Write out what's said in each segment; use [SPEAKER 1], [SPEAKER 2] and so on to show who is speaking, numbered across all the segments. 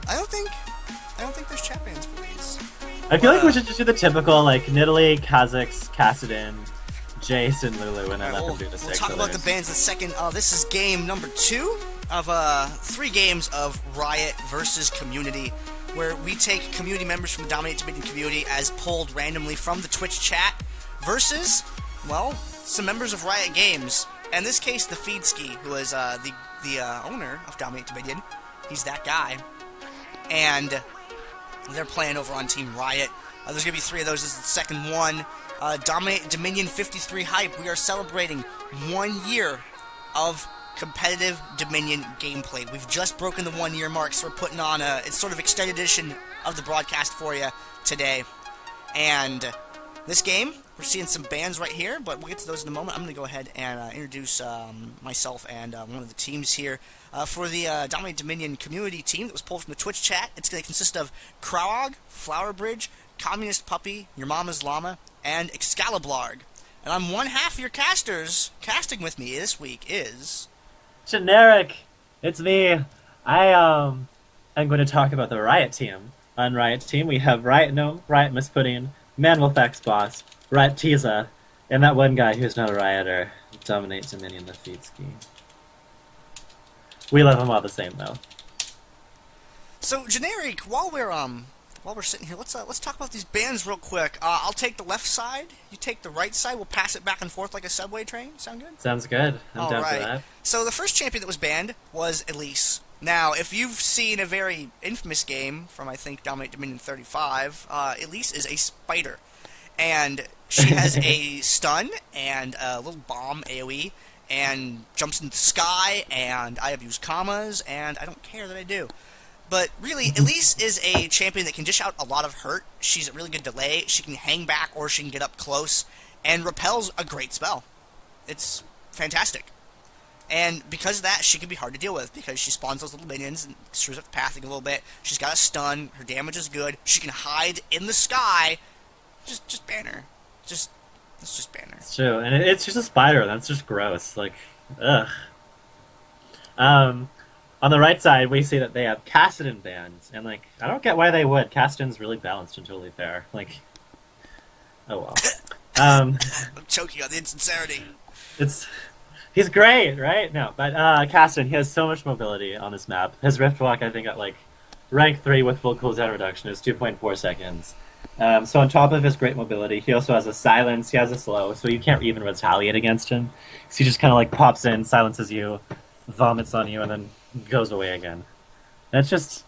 [SPEAKER 1] I don't think there's chat bans for these.
[SPEAKER 2] I feel like we should just do the typical, like, Nidalee, Kha'Zix, Kassadin, Jace, and Lulu, and then let them do the
[SPEAKER 1] We'll
[SPEAKER 2] six
[SPEAKER 1] talk about the bans in a second. This is game number 2 of 3 games of Riot versus Community, where we take community members from the DominateDominion community as pulled randomly from the Twitch chat versus, well, some members of Riot Games. In this case, the Feedski, who is the owner of DominateDominion. He's that guy. And they're playing over on Team Riot. There's going to be 3 of those. This is the second one. DominateDominion 53 Hype. We are celebrating 1 year of competitive Dominion gameplay. We've just broken the 1 year mark, so we're putting on it's sort of extended edition of the broadcast for you today. And this game, we're seeing some bans right here, but we'll get to those in a moment. I'm going to go ahead and introduce myself and one of the teams here. For the DominateDominion community team that was pulled from the Twitch chat, it's going to consist of Krowog, Flowerbridge, Communist Puppy, Your Mama's Llama, and Excaliblarg. And I'm one half of your casters. Casting with me this week is...
[SPEAKER 2] Generique! It's me! I am going to talk about the Riot team. On Riot team, we have Riot Gnome, Riot Miss Pudding, Manwolf Boss, Riot Tiza, and that one guy who's not a Rioter, DominateDominion the Feedski. We love them all the same, though.
[SPEAKER 1] So, Generique, while we're sitting here, let's talk about these bans real quick. I'll take the left side, you take the right side. We'll pass it back and forth like a subway train. Sound good?
[SPEAKER 2] Sounds good. I'm down for that.
[SPEAKER 1] So the first champion that was banned was Elise. Now, if you've seen a very infamous game from, I think, DominateDominion 35, Elise is a spider. And she has a stun and a little bomb AoE, and jumps into the sky, and I abuse commas, and I don't care that I do. But really, Elise is a champion that can dish out a lot of hurt. She's a really good delay. She can hang back or she can get up close, and Repel's a great spell. It's fantastic. And because of that, she can be hard to deal with, because she spawns those little minions and screws up the pathing a little bit. She's got a stun. Her damage is good. She can hide in the sky. Just ban her. Let's just ban her.
[SPEAKER 2] It's true, and it's just a spider. That's just gross. Like, ugh. On the right side, we see that they have Kassadin bans, and, like, I don't get why they would. Kassadin's really balanced and totally fair. Like, oh well.
[SPEAKER 1] I'm choking on the insincerity.
[SPEAKER 2] He's great, right? No, but Kassadin, he has so much mobility on this map. His Rift Walk, I think, at, like, rank 3 with full cooldown reduction is 2.4 seconds. So on top of his great mobility, he also has a silence, he has a slow, so you can't even retaliate against him. So he just kind of like pops in, silences you, vomits on you, and then goes away again. And it's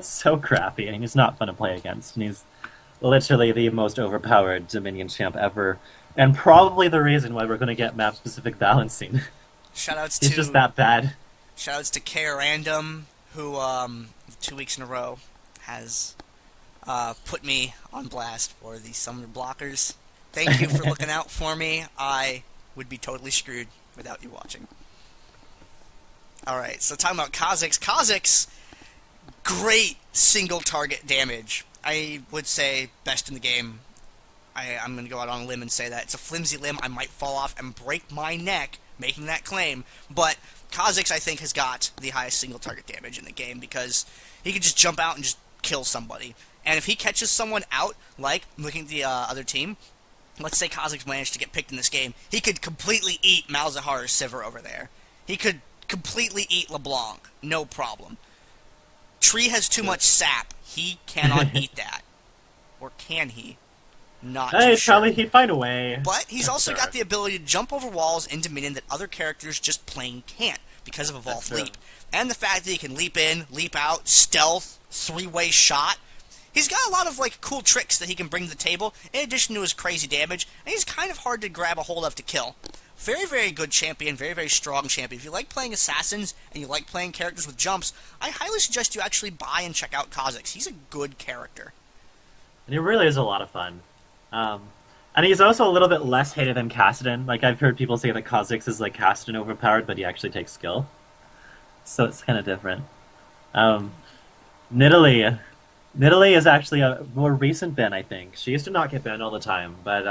[SPEAKER 2] so crappy, and he's not fun to play against. And he's literally the most overpowered Dominion champ ever, and probably the reason why we're going to get map-specific balancing. He's just that bad.
[SPEAKER 1] Shoutouts to K Random, who 2 weeks in a row has put me on blast for the summer blockers. Thank you for looking out for me. I would be totally screwed without you watching. Alright, so talking about Kha'Zix. Kha'Zix, great single target damage. I would say best in the game. I'm going to go out on a limb and say that. It's a flimsy limb. I might fall off and break my neck making that claim. But Kha'Zix, I think, has got the highest single target damage in the game, because he can just jump out and just kill somebody. And if he catches someone out, like, looking at the other team, let's say Kha'Zix managed to get picked in this game, he could completely eat Malzahar or Sivir over there. He could completely eat LeBlanc, no problem. Tree has too much sap. He cannot eat that. Or can he? Not too sure.
[SPEAKER 2] Probably he'd find a way.
[SPEAKER 1] But he's also got the ability to jump over walls in Dominion that other characters just plain can't, because of Evolved Leap. And the fact that he can leap in, leap out, stealth, 3-way shot. He's got a lot of, like, cool tricks that he can bring to the table, in addition to his crazy damage, and he's kind of hard to grab a hold of to kill. Very, very good champion, very, very strong champion. If you like playing assassins, and you like playing characters with jumps, I highly suggest you actually buy and check out Kha'Zix. He's a good character.
[SPEAKER 2] And he really is a lot of fun. And he's also a little bit less hated than Kassadin. Like, I've heard people say that Kha'Zix is like Kassadin overpowered, but he actually takes skill. So it's kind of different. Nidalee is actually a more recent ban, I think. She used to not get banned all the time, but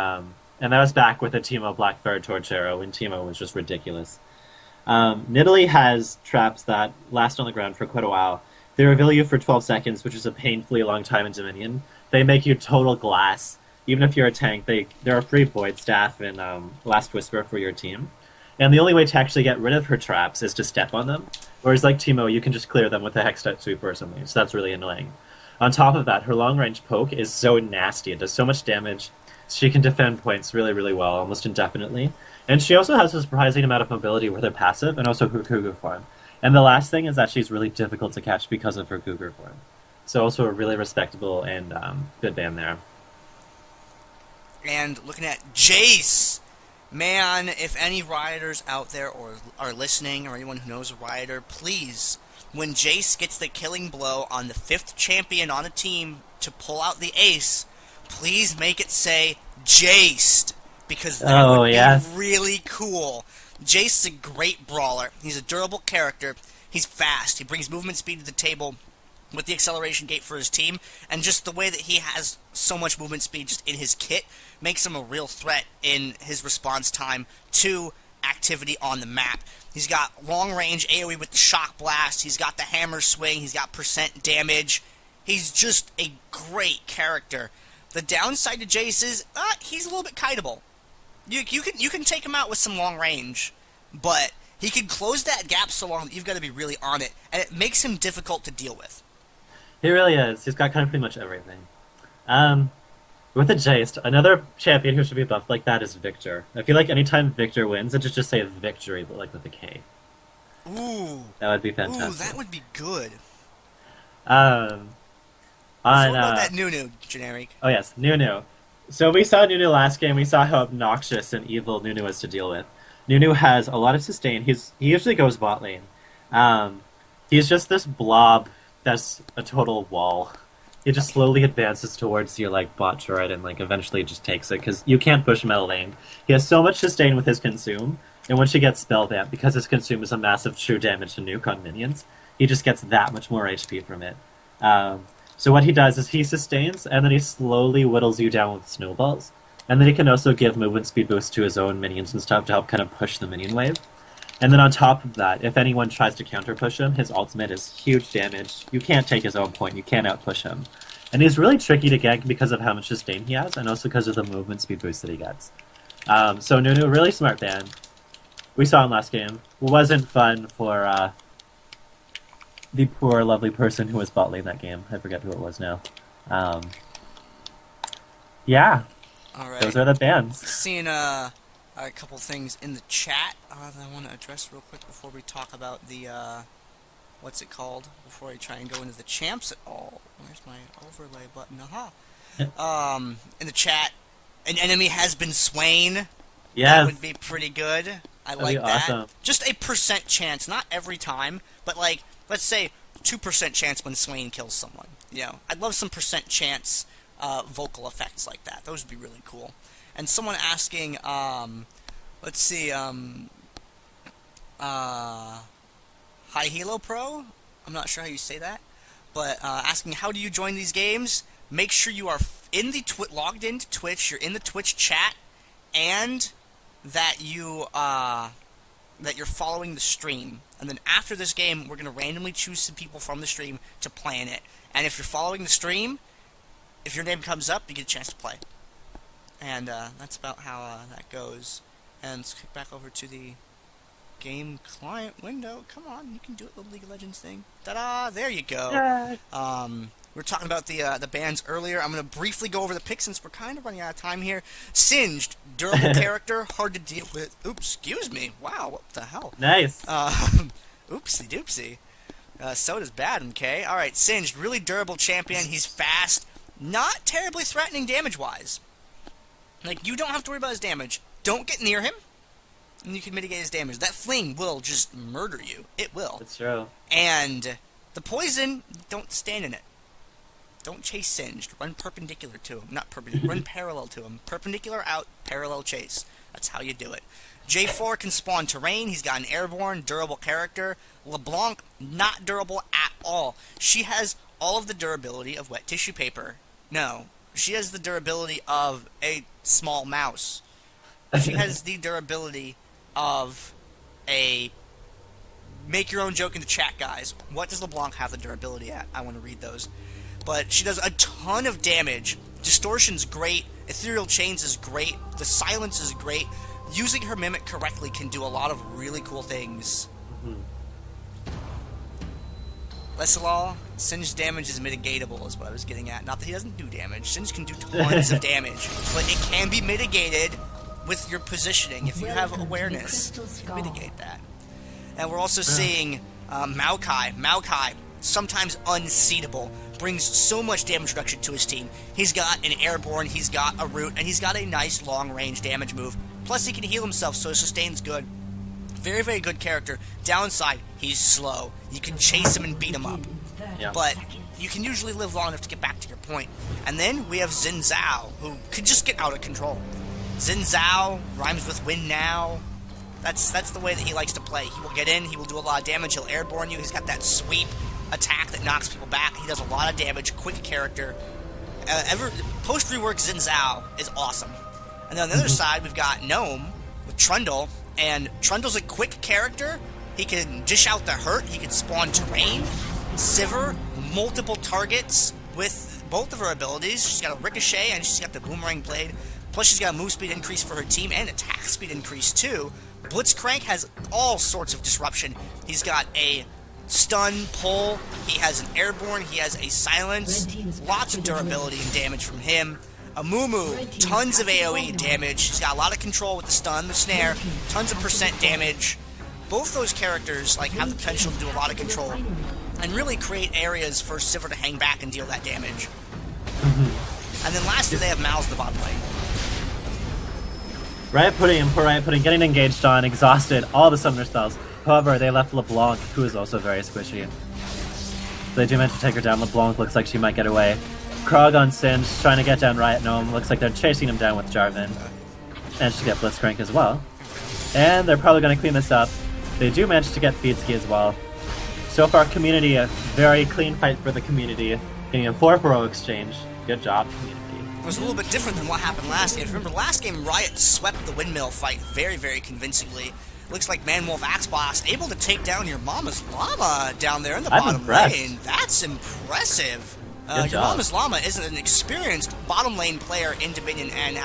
[SPEAKER 2] and that was back with the Teemo Black Fire Torch Arrow when Teemo was just ridiculous. Nidalee has traps that last on the ground for quite a while. They reveal you for 12 seconds, which is a painfully long time in Dominion. They make you total glass. Even if you're a tank, there are free Void Staff and Last Whisper for your team. And the only way to actually get rid of her traps is to step on them. Whereas like Teemo, you can just clear them with a Hextech Sweeper or something, so that's really annoying. On top of that, her long-range poke is so nasty. It does so much damage. She can defend points really, really well, almost indefinitely. And she also has a surprising amount of mobility with her passive, and also her Cougar form. And the last thing is that she's really difficult to catch because of her Cougar form. So also a really respectable and good ban there.
[SPEAKER 1] And looking at Jace, man, if any Rioters out there or are listening, or anyone who knows a Rioter, please, when Jace gets the killing blow on the 5th champion on a team to pull out the ace, please make it say Jaced, because that would be really cool. Jace is a great brawler. He's a durable character. He's fast. He brings movement speed to the table with the acceleration gate for his team, and just the way that he has so much movement speed just in his kit makes him a real threat in his response time to activity on the map. He's got long-range AoE with the Shock Blast, he's got the Hammer Swing, he's got percent damage. He's just a great character. The downside to Jace is, he's a little bit kiteable. You can take him out with some long range, but he can close that gap so long that you've got to be really on it, and it makes him difficult to deal with.
[SPEAKER 2] He really is. He's got kind of pretty much everything. With the Jace, another champion who should be buffed like that is Victor. I feel like anytime Victor wins, it should just say victory, but like with a K.
[SPEAKER 1] Ooh.
[SPEAKER 2] That would be fantastic.
[SPEAKER 1] Ooh, that would be good.
[SPEAKER 2] So
[SPEAKER 1] what about that Nunu, Genericke?
[SPEAKER 2] Oh yes, Nunu. So we saw Nunu last game, we saw how obnoxious and evil Nunu is to deal with. Nunu has a lot of sustain, he usually goes bot lane. He's just this blob that's a total wall. He just slowly advances towards your like bot turret and like eventually just takes it, because you can't push him out of lane. He has so much sustain with his consume, and once you get spell vamp, because his consume is a massive true damage to nuke on minions, he just gets that much more HP from it. So what he does is he sustains, and then he slowly whittles you down with snowballs. And then he can also give movement speed boost to his own minions and stuff to help kind of push the minion wave. And then on top of that, if anyone tries to counter push him, his ultimate is huge damage. You can't take his own point, you can't outpush him. And he's really tricky to gank because of how much sustain he has, and also because of the movement speed boost that he gets. So Nunu, really smart ban. We saw him last game. It wasn't fun for the poor, lovely person who was bot lane that game. I forget who it was now. Yeah.
[SPEAKER 1] Alright.
[SPEAKER 2] Those are the bans.
[SPEAKER 1] Seeing a couple things in the chat that I want to address real quick before we talk about the, what's it called? Before I try and go into the champs at all. Where's my overlay button? Aha! In the chat, an enemy has been slain.
[SPEAKER 2] Yes.
[SPEAKER 1] That would be pretty good.
[SPEAKER 2] That'd
[SPEAKER 1] like
[SPEAKER 2] be
[SPEAKER 1] that.
[SPEAKER 2] Awesome.
[SPEAKER 1] Just a percent chance, not every time, but like, let's say 2% chance when Swain kills someone. You know, I'd love some percent chance vocal effects like that. Those would be really cool. And someone asking, let's see, High Helo Pro? I'm not sure how you say that. But asking, how do you join these games? Make sure you are in the logged into Twitch, you're in the Twitch chat, and that you're following the stream. And then after this game, we're going to randomly choose some people from the stream to play in it. And if you're following the stream, if your name comes up, you get a chance to play. And that's about how that goes. And let's kick back over to the game client window. Come on, you can do it, the League of Legends thing. Ta-da! There you go. We were talking about the bans earlier. I'm going to briefly go over the picks since we're kind of running out of time here. Singed, durable character, hard to deal with. Oops, excuse me. Wow, what the hell?
[SPEAKER 2] Nice.
[SPEAKER 1] Oopsie doopsie. Soda's bad, okay? Alright, Singed, really durable champion. He's fast. Not terribly threatening damage-wise. Like, you don't have to worry about his damage. Don't get near him, and you can mitigate his damage. That fling will just murder you. It will.
[SPEAKER 2] That's true.
[SPEAKER 1] And the poison, don't stand in it. Don't chase Singed. Run perpendicular to him. Not perpendicular. Run parallel to him. Perpendicular out, parallel chase. That's how you do it. J4 can spawn terrain. He's got an airborne, durable character. LeBlanc, not durable at all. She has all of the durability of wet tissue paper. No. She has the durability of a small mouse. She has the durability of a make your own joke in the chat, guys. What does LeBlanc have the durability at? I want to read those. But she does a ton of damage. Distortion's great. Ethereal Chains is great. The Silence is great. Using her Mimic correctly can do a lot of really cool things. Lesilal, Singe damage is mitigatable is what I was getting at. Not that he doesn't do damage. Singe can do tons of damage. But it can be mitigated with your positioning. If you have awareness, you can mitigate that. And we're also seeing Maokai. Maokai, sometimes unseatable, brings so much damage reduction to his team. He's got an airborne, he's got a root, and he's got a nice long-range damage move. Plus he can heal himself, so his sustain's good. Very, very good character. Downside, he's slow. You can chase him and beat him up.
[SPEAKER 2] Yeah.
[SPEAKER 1] But you can usually live long enough to get back to your point. And then we have Xin Zhao, who could just get out of control. Xin Zhao rhymes with win now. That's the way that he likes to play. He will get in, he will do a lot of damage, he'll airborne you, he's got that sweep attack that knocks people back. He does a lot of damage, quick character. Post-rework Xin Zhao is awesome. And then on the other side, we've got Gnome with Trundle, and Trundle's a quick character. He can dish out the hurt, he can spawn terrain, Sivir, multiple targets with both of her abilities. She's got a Ricochet, and she's got the Boomerang Blade. Plus she's got a move speed increase for her team, and attack speed increase too. Blitzcrank has all sorts of disruption. He's got a stun, pull, he has an airborne, he has a silence, lots of durability and damage from him. Amumu, tons of AoE damage, he's got a lot of control with the stun, the snare, tons of percent damage. Both those characters have the potential to do a lot of control and really create areas for Sivir to hang back and deal that damage. And then lastly they have Mal's the bottom lane.
[SPEAKER 2] Riot Pudding getting engaged on, exhausted, all the summoner spells. However, they left LeBlanc, who is also very squishy. They do manage to take her down. LeBlanc looks like she might get away. Krog on Singe, trying to get down Riot Gnome. Looks like they're chasing him down with Jarvan. Managed to get Blitzcrank as well. And they're probably going to clean this up. They do manage to get Feedski as well. So far, community, a very clean fight for the community. Getting a 4-4-0 exchange. Good job, community.
[SPEAKER 1] It was a little bit different than what happened last game. Remember, last game, Riot swept the windmill fight very, very convincingly. Looks like Manwolf Axeboss able to take down your Mama's Llama down there in the bottom lane. That's impressive. Your Mama's Llama is an experienced bottom lane player in Dominion and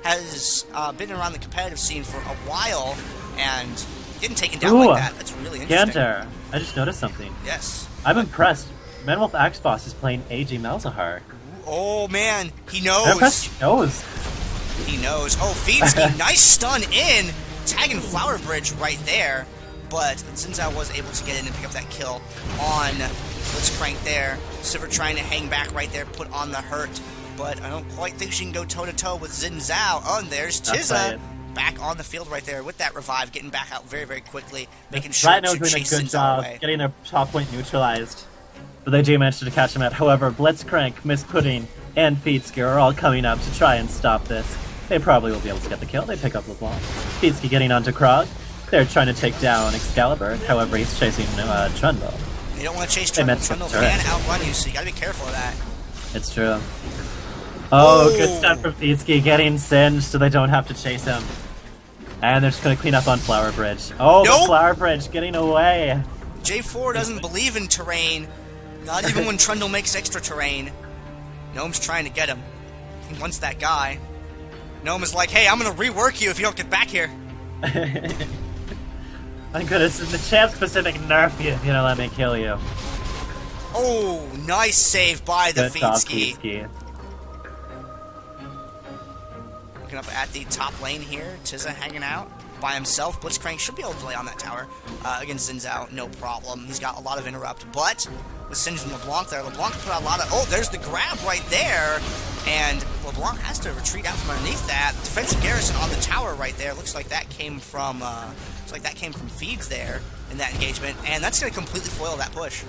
[SPEAKER 1] has been around the competitive scene for a while and getting taken down like that. That's really interesting.
[SPEAKER 2] Gandair, I just noticed something.
[SPEAKER 1] Yes.
[SPEAKER 2] I'm impressed. Manwolf Axeboss is playing AG Malzahar.
[SPEAKER 1] Oh man, he knows.
[SPEAKER 2] He knows.
[SPEAKER 1] He knows. Oh, Feedski, nice stun in. Tagging Flower Bridge right there. But Xin Zhao was able to get in and pick up that kill on Blitzcrank there. Sivir trying to hang back right there, put on the hurt. But I don't quite think she can go toe-to-toe with Xin Zhao. Oh, and there's Tizza back on the field right there with that revive, getting back out very, very quickly, making sure
[SPEAKER 2] Riot
[SPEAKER 1] to
[SPEAKER 2] doing
[SPEAKER 1] chase
[SPEAKER 2] a good
[SPEAKER 1] Xin Zhao
[SPEAKER 2] job
[SPEAKER 1] away.
[SPEAKER 2] getting their top point neutralized. But they do manage to catch him out. However, Blitzcrank, Miss Pudding, and Feedski are all coming up to try and stop this. They probably will be able to get the kill. They pick up LeBlanc. Feedski getting onto Krog. They're trying to take down Excalibur. However, he's chasing Trundle.
[SPEAKER 1] You don't want to chase Trundle. Trundle can outrun you, so you gotta be careful of that.
[SPEAKER 2] It's true. Oh, good stuff from Feedski, getting singed so they don't have to chase him. And they're just going to clean up on Flower Bridge. Oh, the Flower Bridge getting away.
[SPEAKER 1] J4 doesn't believe in terrain. Not even when Trundle makes extra terrain. Gnome's trying to get him. He wants that guy. Gnome is like, hey, I'm going to rework you if you don't get back here.
[SPEAKER 2] My goodness, the Champs Pacific nerf you if you don't let me kill you.
[SPEAKER 1] Oh, nice save by the Feedski. Looking up at the top lane here. Tizza hanging out by himself. Blitzcrank should be able to lay on that tower against Xin Zhao, no problem. He's got a lot of interrupt, but with Singe and LeBlanc there, LeBlanc put out a lot of... Oh, there's the grab right there, and LeBlanc has to retreat out from underneath that. Defensive garrison on the tower right there. Looks like that came from Feeds there in that engagement, and that's going to completely foil that push.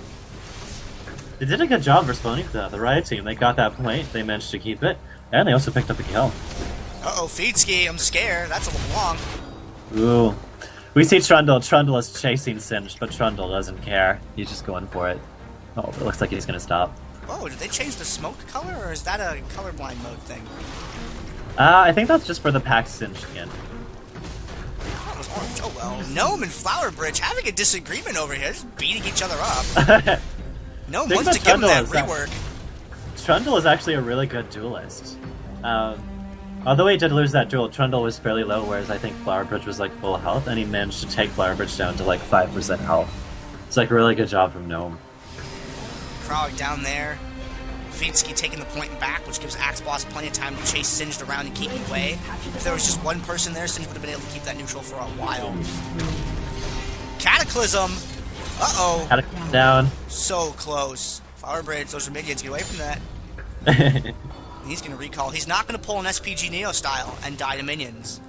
[SPEAKER 2] They did a good job responding to the Riot team. They got that point, they managed to keep it, and they also picked up the kill.
[SPEAKER 1] Uh-oh, Feedski, I'm scared. That's a LeBlanc.
[SPEAKER 2] Ooh. We see Trundle. Trundle is chasing Singe, but Trundle doesn't care. He's just going for it. Oh, it looks like he's going to stop.
[SPEAKER 1] Oh, did they change the smoke color, or is that a colorblind mode thing?
[SPEAKER 2] I think that's just for the pack Singe skin.
[SPEAKER 1] Oh, it was Oh well. Gnome and Flower Bridge having a disagreement over here, just beating each other up. Gnome wants to give him that rework.
[SPEAKER 2] Trundle is actually a really good duelist. Although he did lose that duel, Trundle was fairly low, whereas I think Flower Bridge was like full health, and he managed to take Flower Bridge down to like 5% health. It's like a really good job from Gnome.
[SPEAKER 1] Krog down there. Finsky taking the point back, which gives Axe Boss plenty of time to chase Singed around and keep him away. If there was just one person there, Singed would have been able to keep that neutral for a while. Cataclysm! Uh-oh.
[SPEAKER 2] Cataclysm down.
[SPEAKER 1] So close. Flower Bridge, those are minions, get away from that. He's going to recall. He's not going to pull an SPG Neo style and die to minions.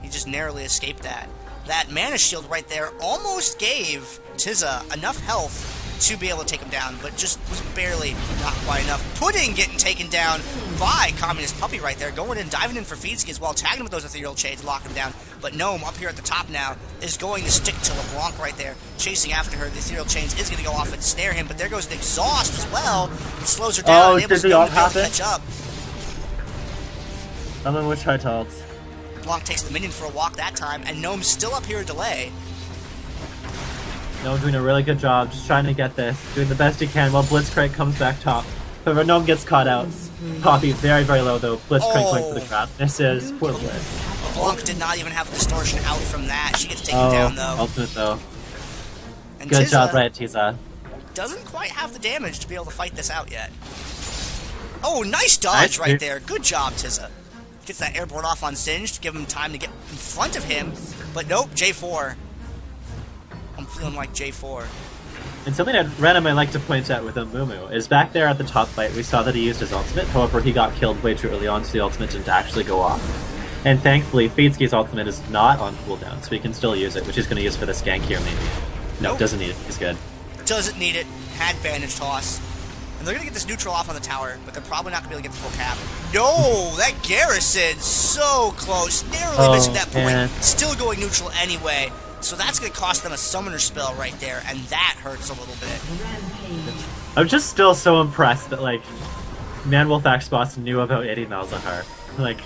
[SPEAKER 1] He just narrowly escaped that. That Mana Shield right there almost gave Tizza enough health to be able to take him down, but just was barely not quite enough. Pudding getting taken down by Communist Puppy right there, going in, diving in for Feedsky as well, tagging him with those ethereal chains, locking him down. But Gnome up here at the top now is going to stick to LeBlanc right there, chasing after her. The ethereal chains is going to go off and snare him, but there goes the exhaust as well. It slows her down and enables Gnome to be able to catch up.
[SPEAKER 2] Someone with try to ult.
[SPEAKER 1] LeBlanc takes the minion for a walk that time, and Gnome's still up here to delay.
[SPEAKER 2] Gnome doing a really good job, just trying to get this, doing the best he can while Blitzcrank comes back top. However, Gnome gets caught out. Poppy very, very low though. Blitzcrank going for the grab. Misses. Poor Blitz.
[SPEAKER 1] LeBlanc did not even have distortion out from that. She gets taken down though.
[SPEAKER 2] Ultimate though.
[SPEAKER 1] And
[SPEAKER 2] good
[SPEAKER 1] Tizza
[SPEAKER 2] job, Riot Tizza.
[SPEAKER 1] doesn't quite have the damage to be able to fight this out yet. Oh, nice dodge right there. Good job, Tizza. Gets that airborne off on Singed, give him time to get in front of him. But nope, J4. I'm feeling like J4.
[SPEAKER 2] And something that random I like to point out with Amumu is back there at the top fight, we saw that he used his ultimate, however he got killed way too early on, so the ultimate didn't actually go off. And thankfully, Feedsky's ultimate is not on cooldown, so he can still use it, which he's going to use for the skank here maybe. No, doesn't need it, he's good.
[SPEAKER 1] Doesn't need it, had bandage toss. And they're going to get this neutral off on the tower, but they're probably not going to be able to get the full cap. No, that Garrison, so close, narrowly missing that point,
[SPEAKER 2] man.
[SPEAKER 1] Still going neutral anyway. So that's going to cost them a summoner spell right there, and that hurts a little bit.
[SPEAKER 2] I'm just still so impressed that, like, Manwolf Axe Boss knew about 80 Malzahar. Like,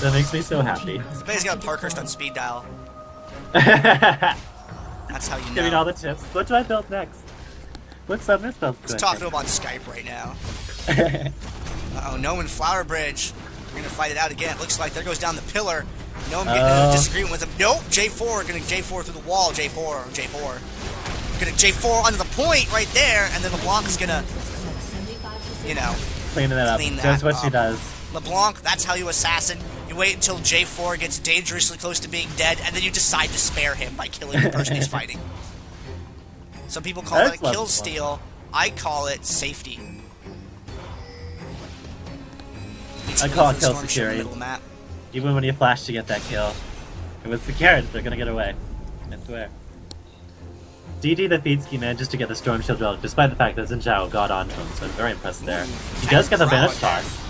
[SPEAKER 2] that makes me so happy.
[SPEAKER 1] He's got a Parkhurst on speed dial. That's how you know.
[SPEAKER 2] Give me all the tips. What do I build next? What summoner spells do I
[SPEAKER 1] He's talking to him on Skype right now. Uh-oh, Gnome and Flower Bridge. We're going to fight it out again. It looks like there goes down the pillar. Gnome getting into a disagreement with him. Nope, J4 going to J4 through the wall. J4. Going to J4 under the point right there, and then LeBlanc is going to, you know,
[SPEAKER 2] clean that up. That's what she does.
[SPEAKER 1] LeBlanc, that's how you assassin. You wait until J4 gets dangerously close to being dead, and then you decide to spare him by killing the person he's fighting. Some people call it a kill steal. I call it safety.
[SPEAKER 2] I call it kill security. Even when you flash to get that kill. It was the carrot, they're gonna get away. I swear. DD the Feedsky manages to get the Storm Shield relic, despite the fact that Xin Zhao got onto him, so I'm very impressed there. He does get the Vanish Toss.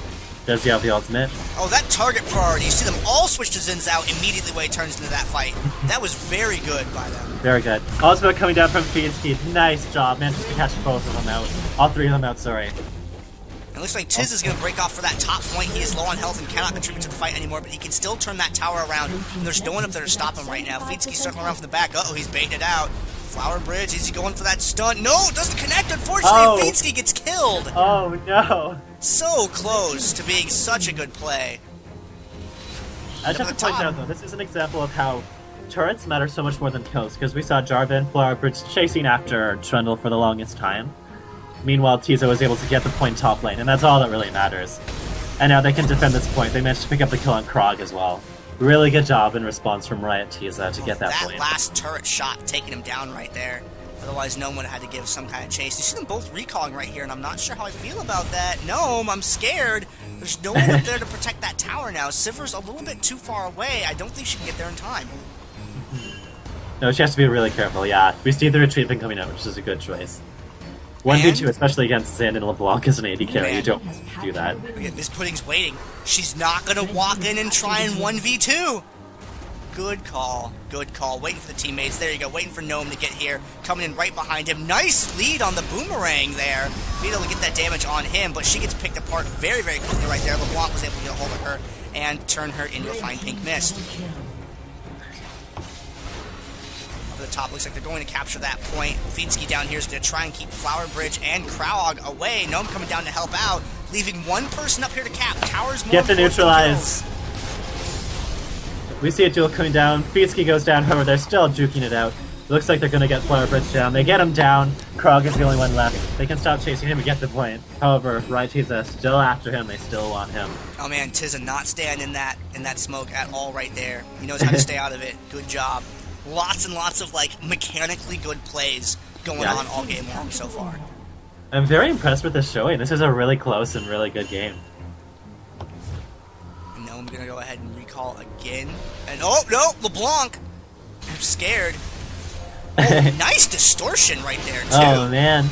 [SPEAKER 2] Does he have the ultimate?
[SPEAKER 1] Oh, that target priority. You see them all switch to Xin Zhao immediately when he turns into that fight. That was very good by them.
[SPEAKER 2] Very good. Ultimate coming down from Feedsky. Nice job. Manages to catch both of them out. All three of them out, sorry.
[SPEAKER 1] It looks like Tiz is going to break off for that top point. He is low on health and cannot contribute to the fight anymore, but he can still turn that tower around. And there's no one up there to stop him right now. Feedsky's circling around from the back. Uh-oh, he's baiting it out. Flower Bridge, is he going for that stun? No, it doesn't connect, unfortunately. Feedsky gets killed.
[SPEAKER 2] Oh, no.
[SPEAKER 1] So close to being such a good play.
[SPEAKER 2] I just have to point out, though, this is an example of how turrets matter so much more than kills, because we saw Jarvan, Flower Bridge chasing after Trundle for the longest time. Meanwhile, Tizo was able to get the point top lane, and that's all that really matters. And now they can defend this point. They managed to pick up the kill on Krog as well. Really good job in response from Riot Tiza to get that point.
[SPEAKER 1] That last turret shot taking him down right there. Otherwise, Gnome would have had to give some kind of chase. You see them both recalling right here, and I'm not sure how I feel about that. Gnome, I'm scared. There's no one up there to protect that tower now. Sivir's a little bit too far away. I don't think she can get there in time.
[SPEAKER 2] No, she has to be really careful, yeah. We see the retreat thing coming out, which is a good choice. 1v2, especially against Zand and LeBlanc as an AD carry, you don't do that.
[SPEAKER 1] Miss Pudding's waiting. She's not going to walk in and try and 1v2. Good call. Good call. Waiting for the teammates. There you go. Waiting for Gnome to get here. Coming in right behind him. Nice lead on the boomerang there. Being able to get that damage on him, but she gets picked apart very, very quickly right there. LeBlanc was able to get a hold of her and turn her into a fine pink mist. to the top. Looks like they're going to capture that point. Fiedski down here is going to try and keep Flower Bridge and Krowog away. Gnome coming down to help out, leaving one person up here to cap. Towers more.
[SPEAKER 2] Get the neutralize. We see a duel coming down. Fiedski goes down, however, they're still juking it out. Looks like they're going to get Flower Bridge down. They get him down. Krog is the only one left. They can stop chasing him and get the point. However, Rioters still after him. They still want him.
[SPEAKER 1] Oh man, Tizza not staying in that smoke at all right there. He knows how to stay out of it. Good job. Lots and lots of like mechanically good plays going on all game long so far.
[SPEAKER 2] I'm very impressed with this showing. This is a really close and really good game.
[SPEAKER 1] No, I'm gonna go ahead and recall again. And oh no, LeBlanc! I'm scared. Oh, nice distortion right there too.
[SPEAKER 2] Oh man.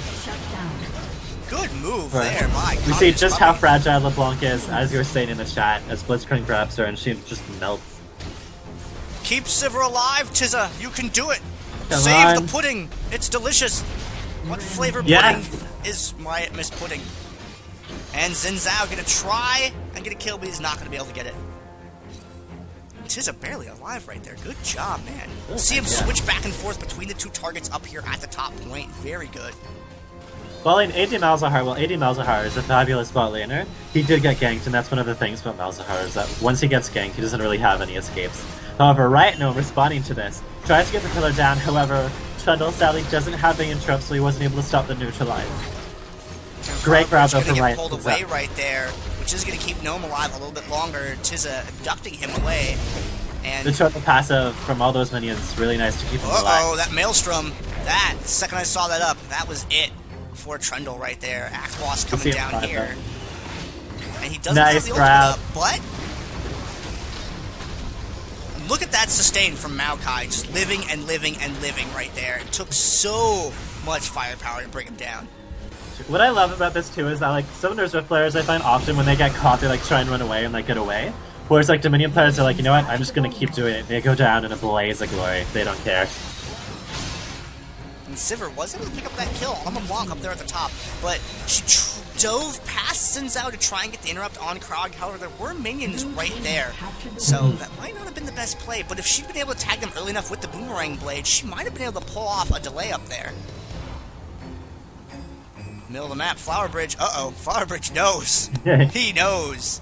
[SPEAKER 1] Good move there, my God.
[SPEAKER 2] We see just how fragile LeBlanc is, as you were saying in the chat, as Blitzcrank grabs her and she just melts.
[SPEAKER 1] Keep Sivir alive, Tizza. You can do it.
[SPEAKER 2] Come
[SPEAKER 1] Save
[SPEAKER 2] on.
[SPEAKER 1] the pudding. It's delicious. What flavor pudding is Riot Miss Pudding? And Xin Zhao gonna try and get a kill, but he's not gonna be able to get it. Tizza barely alive right there. Good job, man. See him switch back and forth between the two targets up here at the top point. Very good.
[SPEAKER 2] Following AD Malzahar, well, AD Malzahar is a fabulous bot laner. He did get ganked, and that's one of the things about Malzahar, is that once he gets ganked, he doesn't really have any escapes. However, Riot Gnome responding to this, tries to get the pillar down, however, Trundle sadly doesn't have the interrupt, so he wasn't able to stop the neutralize. Great grab though from Riot.
[SPEAKER 1] Pulled away right there, which is going to keep Gnome alive a little bit longer. Tizza abducting him away. And
[SPEAKER 2] the Trundle passive from all those minions, really nice to keep him alive.
[SPEAKER 1] Uh-oh, that Maelstrom. The second I saw that up, that was it for Trundle right there. Aquos coming down here. And he doesn't have the ultimate up, but look at that sustain from Maokai, just living and living and living right there. It took so much firepower to bring him down.
[SPEAKER 2] What I love about this too is that like Summoners Rift players, I find often when they get caught, they like try and run away and like get away. Whereas like Dominion players are like, you know what, I'm just gonna keep doing it. They go down in a blaze of glory. They don't care.
[SPEAKER 1] And Sivir was able to pick up that kill on LeBlanc up there at the top, but she dove past Xin Zhao to try and get the interrupt on Krog. However, there were minions right there, so that might not have been the best play, but if she'd been able to tag them early enough with the Boomerang Blade, she might have been able to pull off a delay up there. Middle of the map, Flower Bridge. Uh-oh, Flower Bridge knows. He knows.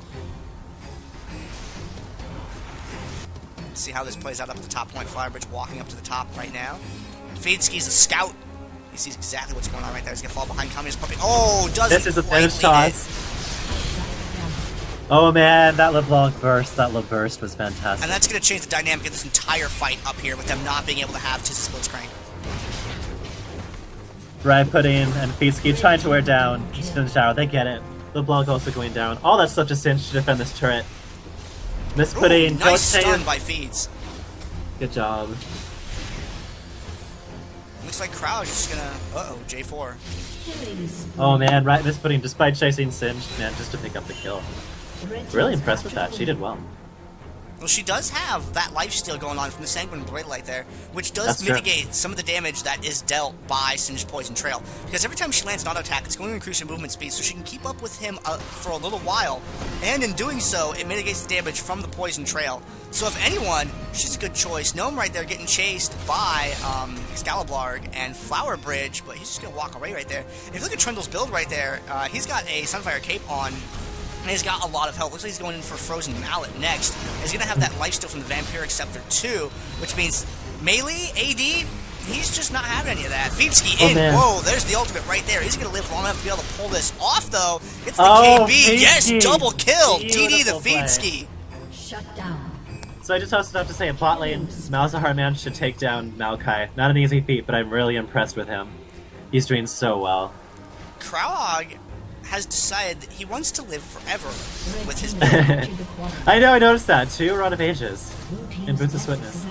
[SPEAKER 1] Let's see how this plays out up at the top point. Flower Bridge walking up to the top right now. Fiedski's a scout. He sees exactly what's going on right there. He's going to fall behind Communist Puppy. Oh, doesn't
[SPEAKER 2] This is a finish toss. Oh man, that LeBlanc burst, that LeBurst was fantastic.
[SPEAKER 1] And that's going to change the dynamic of this entire fight up here with them not being able to have Tizza Blitzcrank.
[SPEAKER 2] Riot Pudding and Fiedski trying to wear down Xin Zhao. They get it. LeBlanc also going down. All that stuff to cinch to defend this turret. Miss Pudding.
[SPEAKER 1] Nice stun by Feeds.
[SPEAKER 2] Good job.
[SPEAKER 1] Looks like Crowd is just gonna... Uh-oh, J4.
[SPEAKER 2] Oh man, Riot Miss Pudding, despite chasing Singed, man, just to pick up the kill. Really impressed with that. She did well.
[SPEAKER 1] Well, she does have that lifesteal going on from the Sanguine Blade Light there, which does mitigate some of the damage that is dealt by Singed Poison Trail. Because every time she lands an auto attack, it's going to increase her movement speed, so she can keep up with him for a little while. And in doing so, it mitigates the damage from the Poison Trail. So if anyone, she's a good choice. Gnome right there getting chased by Excalibur and Flower Bridge, but he's just going to walk away right there. If you look at Trundle's build right there, he's got a Sunfire Cape on. And he's got a lot of health. Looks like he's going in for Frozen Mallet next. He's going to have that lifesteal from the Vampiric Scepter too, which means melee, AD, he's just not having any of that. Fiedski in. Man. Whoa, there's the ultimate right there. He's going to live long enough to be able to pull this off, though. Gets the KB. Fiedski. Yes, double kill. DD the Fiedski.
[SPEAKER 3] Shut down.
[SPEAKER 2] So I just also have to say, in bot lane, Malzahar managed to take down Maokai. Not an easy feat, but I'm really impressed with him. He's doing so well.
[SPEAKER 1] Krog has decided that he wants to live forever with his build.
[SPEAKER 2] I know, I noticed that too. Rod of Ages in Boots of Swiftness.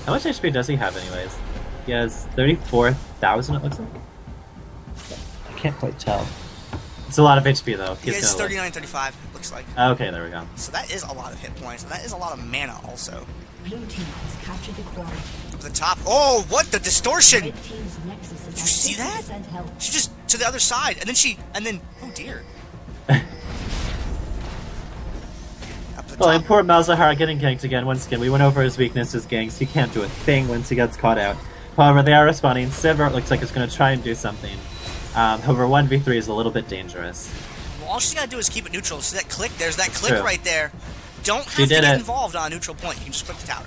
[SPEAKER 2] How much HP does he have anyways? He has 34,000 it looks like? I can't quite tell. It's a lot of HP though.
[SPEAKER 1] He has 3935 it looks like.
[SPEAKER 2] Okay, there we go.
[SPEAKER 1] So that is a lot of hit points, and that is a lot of mana also.
[SPEAKER 3] Blue team has captured the quarry.
[SPEAKER 1] Up at the top. Oh, what? The distortion! Did you see that? She just to the other side, and then oh dear. Up the
[SPEAKER 2] Well, and poor Malzahar getting ganked again. Once again, we went over his weaknesses, ganks. He can't do a thing once he gets caught out. However, they are responding. Sivir looks like it's going to try and do something. However, 1v3 is a little bit dangerous.
[SPEAKER 1] Well, all she's got to do is keep it neutral. See that click? There's that click
[SPEAKER 2] True.
[SPEAKER 1] right there. Don't have to get involved on a neutral point. You can just click the tower.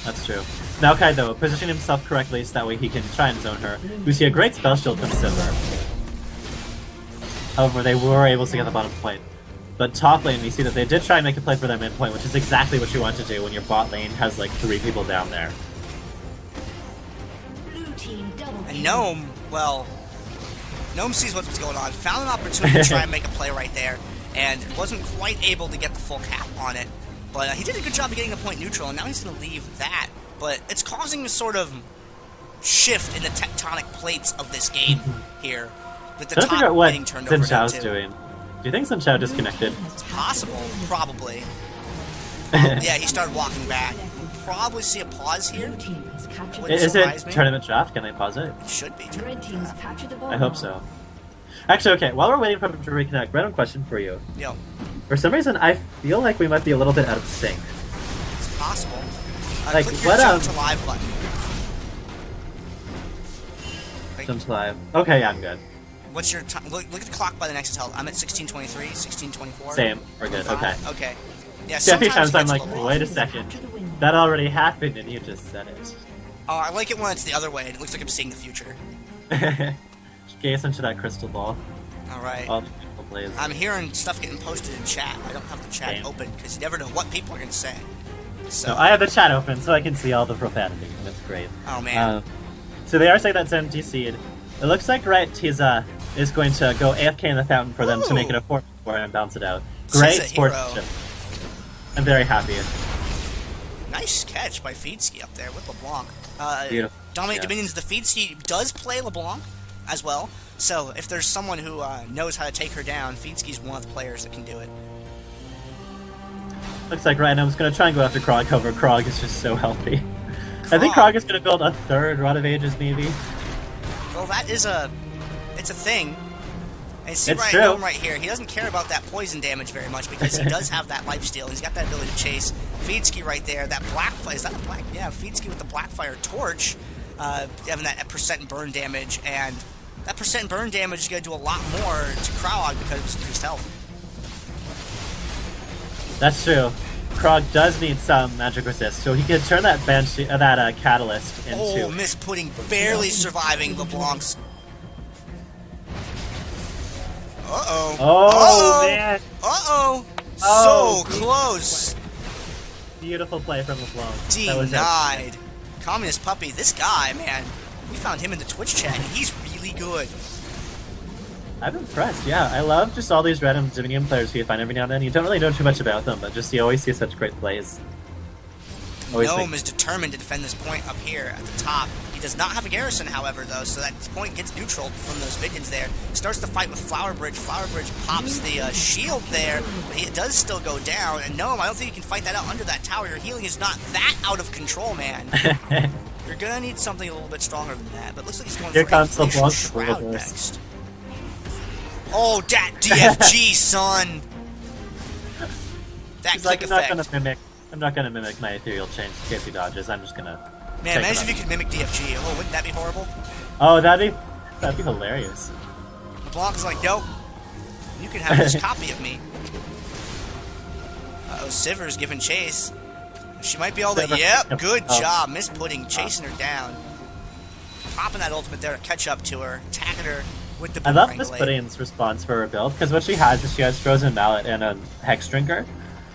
[SPEAKER 2] That's true. Maokai, though, positioning himself correctly so that way he can try and zone her. We see a great spell shield from Sivir. However, they were able to get the bottom point. But top lane, we see that they did try and make a play for their mid point, which is exactly what you want to do when your bot lane has like 3 people down there.
[SPEAKER 1] And Gnome, well, Gnome sees what's going on, found an opportunity to try and make a play right there, and wasn't quite able to get the full cap on it. But he did a good job of getting a point neutral, and now he's going to leave that. But it's causing a sort of shift in the tectonic plates of this game here. With the top getting turned over now, too.
[SPEAKER 2] Doing. Do you think Xin Zhao disconnected?
[SPEAKER 1] It's possible, probably. Yeah, he started walking back. We'll probably see a pause here.
[SPEAKER 2] Is it tournament draft? Can they pause it?
[SPEAKER 1] It should be.
[SPEAKER 2] I hope so. Actually, okay, while we're waiting for him to reconnect, random question for you.
[SPEAKER 1] Yo.
[SPEAKER 2] For some reason, I feel like we might be a little bit out of sync.
[SPEAKER 1] It's possible.
[SPEAKER 2] Like,
[SPEAKER 1] click your jump to live button.
[SPEAKER 2] Jump to live. Okay, yeah, I'm good.
[SPEAKER 1] What's your time? Look at the clock by the Nexus Health. I'm at 16:23, 16:24.
[SPEAKER 2] Same. We're good. Okay.
[SPEAKER 1] Okay. Yeah,
[SPEAKER 2] See, a few times I'm like, wait a second. That already happened and you just said it.
[SPEAKER 1] Oh, I like it when it's the other way. It looks like I'm seeing the future.
[SPEAKER 2] Gaze into that crystal ball.
[SPEAKER 1] Alright.
[SPEAKER 2] All the beautiful plays.
[SPEAKER 1] I'm hearing stuff getting posted in chat. I don't have the chat open because you never know what people are going to say. So
[SPEAKER 2] I have the chat open so I can see all the profanity. That's great.
[SPEAKER 1] Oh, man.
[SPEAKER 2] So they are saying that's empty seed. It looks like Riot is going to go AFK in the fountain for them to make it a 4 and bounce it out. Great sportsmanship. I'm very happy.
[SPEAKER 1] Nice catch by Feedski up there with LeBlanc.
[SPEAKER 2] Beautiful.
[SPEAKER 1] DominateDominion's the Feedski does play LeBlanc as well. So if there's someone who knows how to take her down, Feedski's one of the players that can do it.
[SPEAKER 2] Looks like right now I'm just going to try and go after Krog. However, Krog is just so healthy. I think Krog is going to build a 3rd Rod of Ages, maybe.
[SPEAKER 1] Well, that is it's a thing. And see
[SPEAKER 2] Gnome
[SPEAKER 1] right here, he doesn't care about that poison damage very much because he does have that lifesteal. He's got that ability to chase. Feedski right there, that Blackfire, is that a black? Yeah, Feedski with the Blackfire Torch, having that percent burn damage, and that percent burn damage is going to do a lot more to Krog because of his increased health.
[SPEAKER 2] That's true. Krog does need some magic resist, so he can turn that catalyst into...
[SPEAKER 1] Oh, Miss Pudding barely surviving LeBlanc's. Uh-oh.
[SPEAKER 2] Oh, man.
[SPEAKER 1] Uh-oh.
[SPEAKER 2] Oh,
[SPEAKER 1] so close.
[SPEAKER 2] Beautiful play from LeBlanc.
[SPEAKER 1] Denied. Communist Puppy, this guy, man. We found him in the Twitch chat, and he's really good.
[SPEAKER 2] I'm impressed, yeah. I love just all these random Dominion players who you find every now and then. You don't really know too much about them, but just you always see such great plays.
[SPEAKER 1] Gnome is determined to defend this point up here at the top. He does not have a garrison, however, though, so that point gets neutral from those minions there. Starts the fight with Flower Bridge. Flower Bridge pops the shield there, but it does still go down. And Gnome, I don't think you can fight that out under that tower. Your healing is not that out of control, man. You're gonna need something a little bit stronger than that, but it looks like he's going
[SPEAKER 2] Here
[SPEAKER 1] for
[SPEAKER 2] comes
[SPEAKER 1] Inflation
[SPEAKER 2] LeBlanc
[SPEAKER 1] Shroud next. Oh, that DFG, son! That click effect.
[SPEAKER 2] I'm not gonna mimic my ethereal change in case he dodges. I'm just gonna.
[SPEAKER 1] Man, imagine if you could mimic DFG. Oh, wouldn't that be horrible?
[SPEAKER 2] Oh, that'd be hilarious.
[SPEAKER 1] LeBlanc is like, nope. You can have this copy of me. Uh-oh, Sivir's giving chase. She might be all the. Yep, good job. Miss Pudding chasing her down. Popping that ultimate there to catch up to her. Attacking her with the boomerang.
[SPEAKER 2] I love Miss Pudding's response for her build, because what she has is she has Frozen Mallet and a Hex Drinker.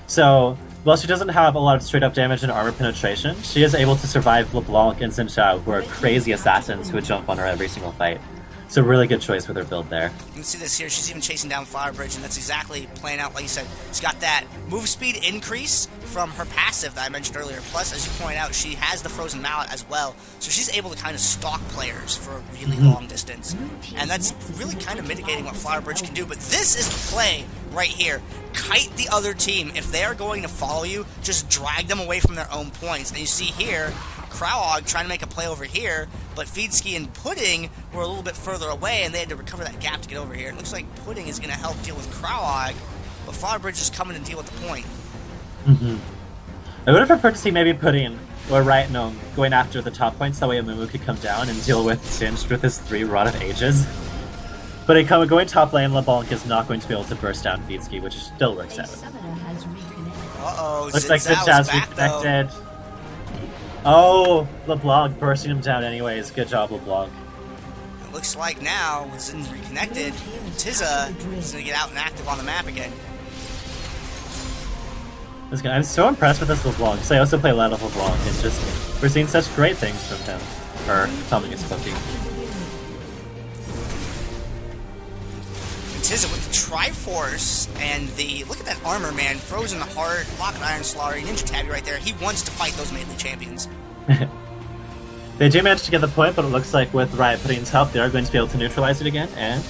[SPEAKER 2] So, while she doesn't have a lot of straight up damage and armor penetration, she is able to survive LeBlanc and Xin Zhao, who are crazy assassins who would jump on her every single fight. It's a really good choice with her build there.
[SPEAKER 1] You can see this here. She's even chasing down Flower Bridge, and that's exactly playing out like you said. She's got that move speed increase from her passive that I mentioned earlier. Plus, as you point out, she has the Frozen Mallet as well, so she's able to kind of stalk players for a really long distance. And that's really kind of mitigating what Flower Bridge can do. But this is the play right here. Kite the other team. If they are going to follow you, just drag them away from their own points. And you see here, Krog trying to make a play over here, but Feedski and Pudding were a little bit further away, and they had to recover that gap to get over here. It looks like Pudding is going to help deal with Krog, but Flower Bridge is coming to deal with the point.
[SPEAKER 2] I would have preferred to see maybe Pudding or Riot Gnome going after the top points, that way Amumu could come down and deal with Singed with his 3 Rod of Ages. But going top lane, LeBlanc is not going to be able to burst down Feedski, which still works out.
[SPEAKER 1] Uh-oh,
[SPEAKER 2] Looks like
[SPEAKER 1] Zinzao's
[SPEAKER 2] Zinzao's
[SPEAKER 1] back,
[SPEAKER 2] reconnected. Oh, LeBlanc bursting him down anyways. Good job, LeBlanc.
[SPEAKER 1] It looks like now, with Zin's reconnected, Tizza is going to get out and active on the map again.
[SPEAKER 2] I'm so impressed with this LeBlanc, because I also play a lot of LeBlanc, and just, we're seeing such great things from him. Or, Tommy is Puppy.
[SPEAKER 1] Tizza with the Triforce, and look at that armor, man. Frozen Heart, Locket Iron Slaughter, Ninja Tabby right there. He wants to fight those melee champions.
[SPEAKER 2] They do manage to get the point, but it looks like with Riot Pudding's help, they are going to be able to neutralize it again, and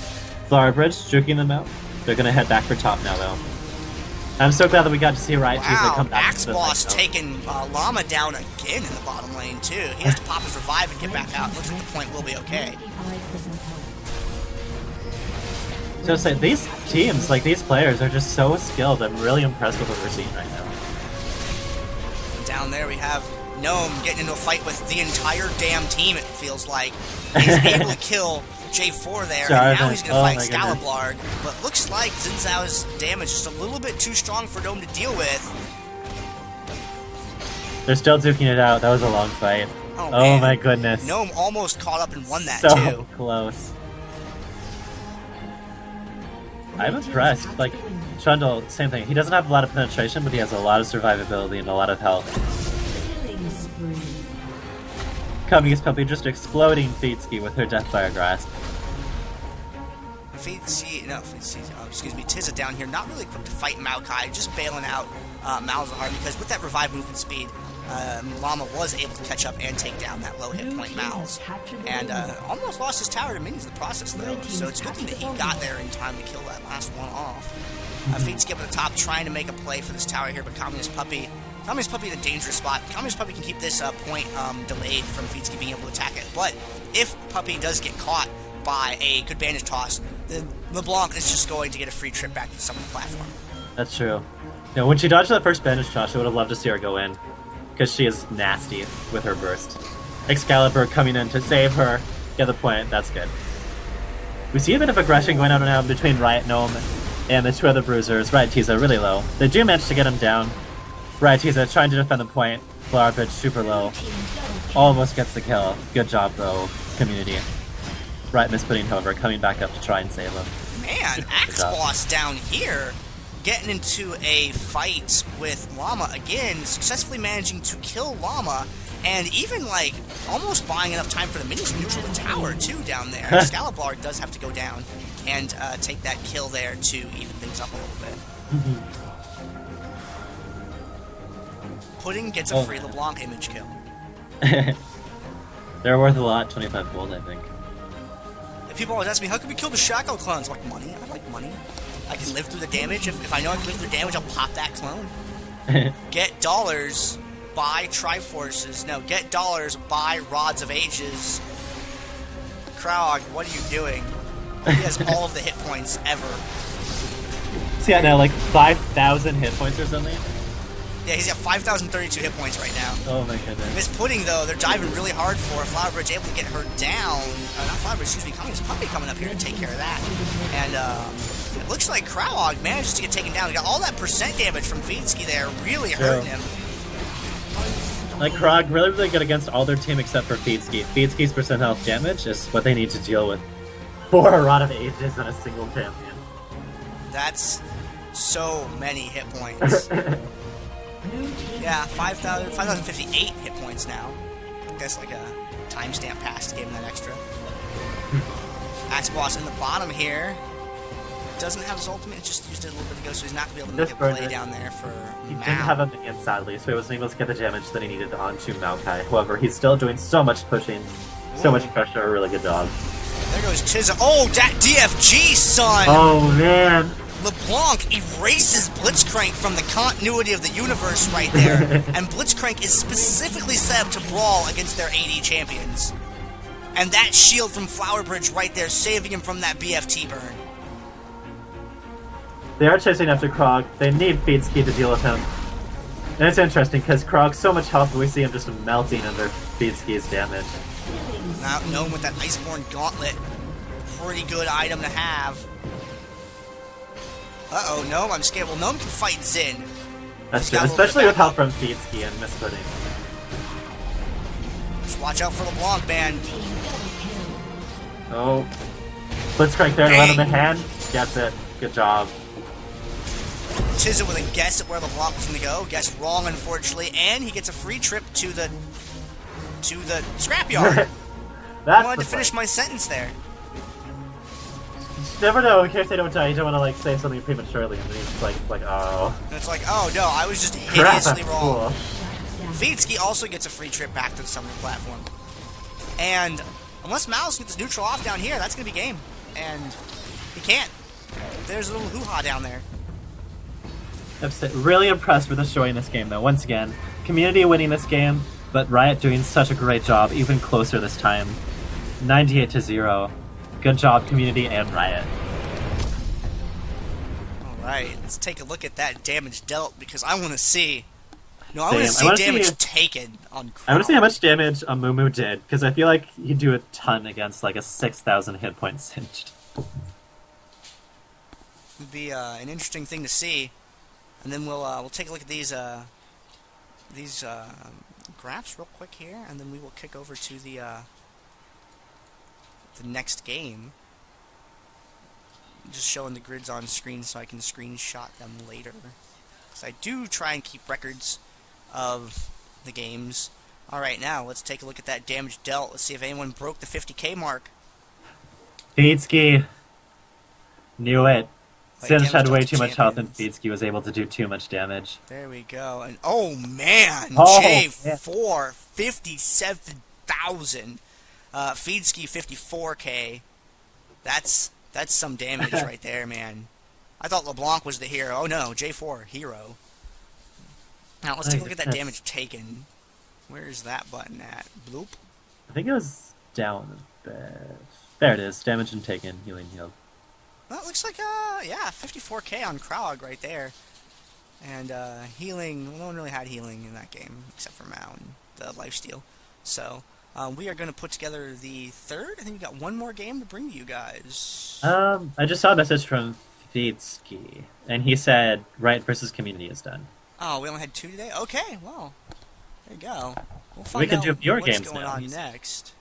[SPEAKER 2] Flower Bridge juking them out. They're going to head back for top now, though. I'm so glad that we got to see Riot come back.
[SPEAKER 1] Axe Boss taking Llama down again in the bottom lane, too. He has to pop his revive and get back out. Looks like the point will be okay.
[SPEAKER 2] So it's like these teams, like these players, are just so skilled. I'm really impressed with what we're seeing right now.
[SPEAKER 1] Down there we have Gnome getting into a fight with the entire damn team, it feels like. He's able to kill J4 there, and now he's going to fight Scalablarg. But looks like Zinzao's damage is just a little bit too strong for Gnome to deal with.
[SPEAKER 2] They're still duking it out. That was a long fight. Oh my goodness.
[SPEAKER 1] Gnome almost caught up and won that,
[SPEAKER 2] so
[SPEAKER 1] too.
[SPEAKER 2] Close. I'm impressed. Like, Trundle, same thing. He doesn't have a lot of penetration, but he has a lot of survivability and a lot of health. Kami's Puppy just exploding Feedski with her Deathfire Grasp.
[SPEAKER 1] Tizza down here, not really equipped to fight Maokai, just bailing out Malzahar, because with that revive movement speed, Llama was able to catch up and take down that low hit point Malz. And almost lost his tower to minions in the process, though, so it's a good thing that he got there in time to kill that last one off. Feedski up at the top, trying to make a play for this tower here, but Kami's Puppy in a dangerous spot. Kami's Puppy can keep this point delayed from Feedski being able to attack it, but if Puppy does get caught by a good bandage toss, then LeBlanc is just going to get a free trip back to the summon platform.
[SPEAKER 2] That's true. Now, when she dodged that first bandage toss, I would have loved to see her go in, because she is nasty with her burst. Excalibur coming in to save her, get the point, that's good. We see a bit of aggression going on now between Riot Gnome and the two other bruisers. Riot Tizza really low. They do manage to get him down. Riot Tizza trying to defend the point. Flower Bridge super low. Almost gets the kill. Good job though, community. Riot Miss Pudding, however, coming back up to try and save him.
[SPEAKER 1] Man, Axe Boss down here getting into a fight with Llama again, successfully managing to kill Llama, and even, like, almost buying enough time for the minions to neutral the tower, too, down there. Scalablarg does have to go down and take that kill there to even things up a little bit. Pudding gets a free LeBlanc image kill.
[SPEAKER 2] They're worth a lot, 25 gold, I think.
[SPEAKER 1] And people always ask me, how can we kill the Shackle clones? Like, money? I like money. I can live through the damage. If I know I can live through damage, I'll pop that clone. Get dollars, buy Triforces. No, get dollars, buy Rods of Ages. Krog, what are you doing? He has all of the hit points ever.
[SPEAKER 2] See, I know, like 5,000 hit points or something?
[SPEAKER 1] Yeah, he's got 5,032 hit points right now.
[SPEAKER 2] Oh my goodness.
[SPEAKER 1] Miss Pudding, though, they're diving really hard for Flower Bridge, able to get her down. Not Flower Bridge, excuse me, Kami's Puppy coming up here to take care of that. And it looks like Krog manages to get taken down. He got all that percent damage from Feedski there, really hurting him.
[SPEAKER 2] Like, Krog really, really good against all their team except for Feedski. Feedski's percent health damage is what they need to deal with. 4 Rod of Ages and a single champion.
[SPEAKER 1] That's so many hit points. Yeah, 5,058 hit points now. I guess like a timestamp pass gave him that extra. Axe Boss in the bottom here. Doesn't have his ultimate, just used it a little bit ago, so he's not going to be able to make a play down there for
[SPEAKER 2] He
[SPEAKER 1] Mao.
[SPEAKER 2] didn't have a minion, sadly, so he wasn't able to get the damage that he needed onto Maokai. However, he's still doing so much pushing, so much pressure, a really good job.
[SPEAKER 1] There goes Tizza. Oh, that DFG, son!
[SPEAKER 2] Oh, man!
[SPEAKER 1] LeBlanc erases Blitzcrank from the continuity of the universe right there, and Blitzcrank is specifically set up to brawl against their AD champions. And that shield from Flower Bridge right there, saving him from that BFT burn.
[SPEAKER 2] They are chasing after Krog. They need Feedski to deal with him. And it's interesting because Krog's so much health, but we see him just melting under Feedski's damage.
[SPEAKER 1] Now, Gnome with that Iceborne Gauntlet. Pretty good item to have. Uh-oh, Gnome, I'm scared. Well, Gnome can fight Zin.
[SPEAKER 2] That's true, especially with help from Feedski and Miss Pudding.
[SPEAKER 1] Just watch out for LeBlanc, man.
[SPEAKER 2] Oh. Blitzcrank there to let him in hand. Gets it. Good job.
[SPEAKER 1] Tizza with a guess at where LeBlanc was going to go. Guess wrong, unfortunately. And he gets a free trip to the scrapyard. I wanted to finish my sentence there.
[SPEAKER 2] You never know, in case they don't die, you don't want to like say something prematurely, and then he's just like, oh.
[SPEAKER 1] And it's like, oh no, I was just hideously wrong.
[SPEAKER 2] Cool.
[SPEAKER 1] Feedski also gets a free trip back to the summoning platform. And unless Mouse gets this neutral off down here, that's going to be game. And he can't. There's a little hoo-ha down there.
[SPEAKER 2] I'm really impressed with the story in this game, though. Once again, Community winning this game, but Riot doing such a great job, even closer this time. 98-0. Good job, Community and Riot.
[SPEAKER 1] Alright, let's take a look at that damage dealt, because I want to see... No, I
[SPEAKER 2] Same.
[SPEAKER 1] want to see damage taken on Krog.
[SPEAKER 2] I want to see how much damage Amumu did, because I feel like he'd do a ton against like a 6,000 hit point cinched.
[SPEAKER 1] Would be an interesting thing to see. And then we'll take a look at these graphs real quick here, and then we will kick over to the next game. Just showing the grids on screen so I can screenshot them later. Because I do try and keep records of the games. Alright, now let's take a look at that damage dealt. Let's see if anyone broke the 50k mark.
[SPEAKER 2] Feedski. Knew it. Sinch had way too much health, and
[SPEAKER 1] champions.
[SPEAKER 2] Feedski was able to do too much damage.
[SPEAKER 1] There we go. And oh man,
[SPEAKER 2] Oh,
[SPEAKER 1] J4, 57,000. Feedski 54k. That's some damage right there, man. I thought LeBlanc was the hero. Oh no, J4 hero. Now let's take a look at that damage taken. Where's that button at? Bloop.
[SPEAKER 2] I think it was down a bit. There it is. Damage and taken. Healing healed.
[SPEAKER 1] Well, it looks like, yeah, 54k on Krog right there. And, healing, well, no one really had healing in that game, except for Mao and the lifesteal. So, we are going to put together the third. I think we got one more game to bring to you guys.
[SPEAKER 2] I just saw a message from Feedski, and he said Riot versus Community is done.
[SPEAKER 1] Oh, we only had two today? Okay, well, there you go. We'll find
[SPEAKER 2] We can
[SPEAKER 1] out
[SPEAKER 2] do your
[SPEAKER 1] what's
[SPEAKER 2] games
[SPEAKER 1] going
[SPEAKER 2] now.
[SPEAKER 1] on next.